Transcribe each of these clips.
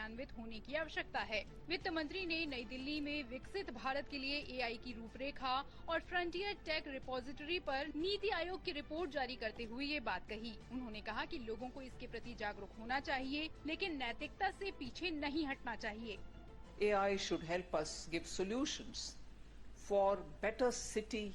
क्रियान्वित होने की आवश्यकता है। वित्त मंत्री ने नई दिल्ली में विकसित भारत के लिए एआई की रूपरेखा और फ्रंटियर टेक रिपोजिटरी पर नीति आयोग की रिपोर्ट जारी करते हुए ये बात कही। उन्होंने कहा कि लोगों को इसके प्रति जागरूक होना चाहिए, लेकिन नैतिकता से पीछे नहीं हटना चाहिए। AI should help us give solutions for better city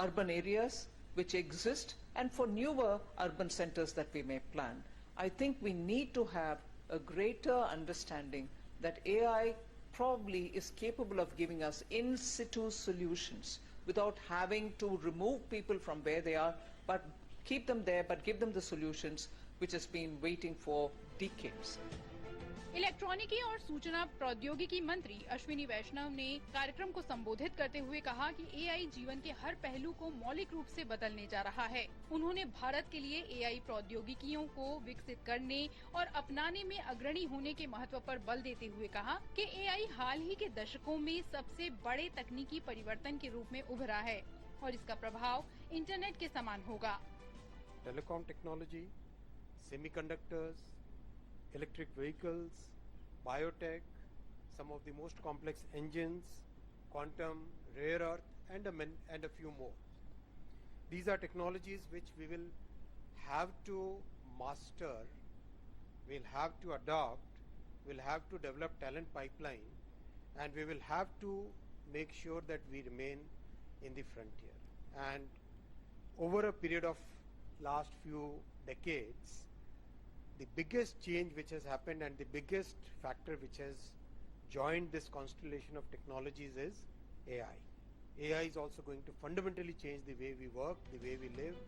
urban areas which exist and for newer urban centers that we may plan. I think we need to have a greater understanding that AI probably is capable of giving us in situ solutions without having to remove people from where they are, but keep them there, but give them the solutions which has been waiting for decades. इलेक्ट्रॉनिकी और सूचना प्रौद्योगिकी मंत्री अश्विनी वैष्णव ने कार्यक्रम को संबोधित करते हुए कहा कि एआई जीवन के हर पहलू को मौलिक रूप से बदलने जा रहा है। उन्होंने भारत के लिए एआई प्रौद्योगिकियों को विकसित करने और अपनाने में अग्रणी होने के महत्व पर बल देते हुए कहा कि एआई हाल ही के दशकों में सबसे बड़े तकनीकी परिवर्तन के रूप में उभरा है और इसका प्रभाव इंटरनेट के समान होगा। Telecom technology, semiconductors, electric vehicles, biotech, some of the most complex engines, quantum, rare earth, and a few more. These are technologies which we will have to master, we'll have to adopt, we'll have to develop talent pipeline, and we will have to make sure that we remain in the frontier. And over a period of last few decades, the biggest change which has happened and the biggest factor which has joined this constellation of technologies is AI. AI is also going to fundamentally change the way we work, the way we live.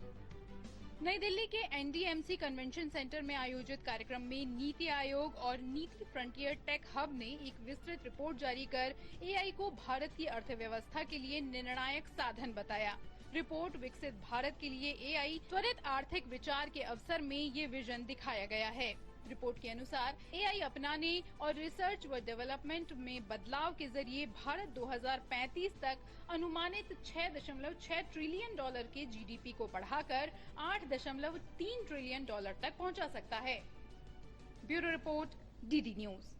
नई दिल्ली के NDMC convention centre में आयोजित कार्यक्रम में नीति आयोग और नीति frontier tech hub ने एक विस्तृत रिपोर्ट जारी कर एआई को भारत की अर्थव्यवस्था के लिए निर्णायक साधन बताया। रिपोर्ट विकसित भारत के लिए एआई त्वरित आर्थिक विचार के अवसर में ये विजन दिखाया गया है। रिपोर्ट के अनुसार एआई अपनाने और रिसर्च व डेवलपमेंट में बदलाव के जरिए भारत 2035 तक अनुमानित $6.6 ट्रिलियन के जीडीपी को बढ़ाकर $8.3 ट्रिलियन तक पहुंचा सकता है। Bureau report, DD news.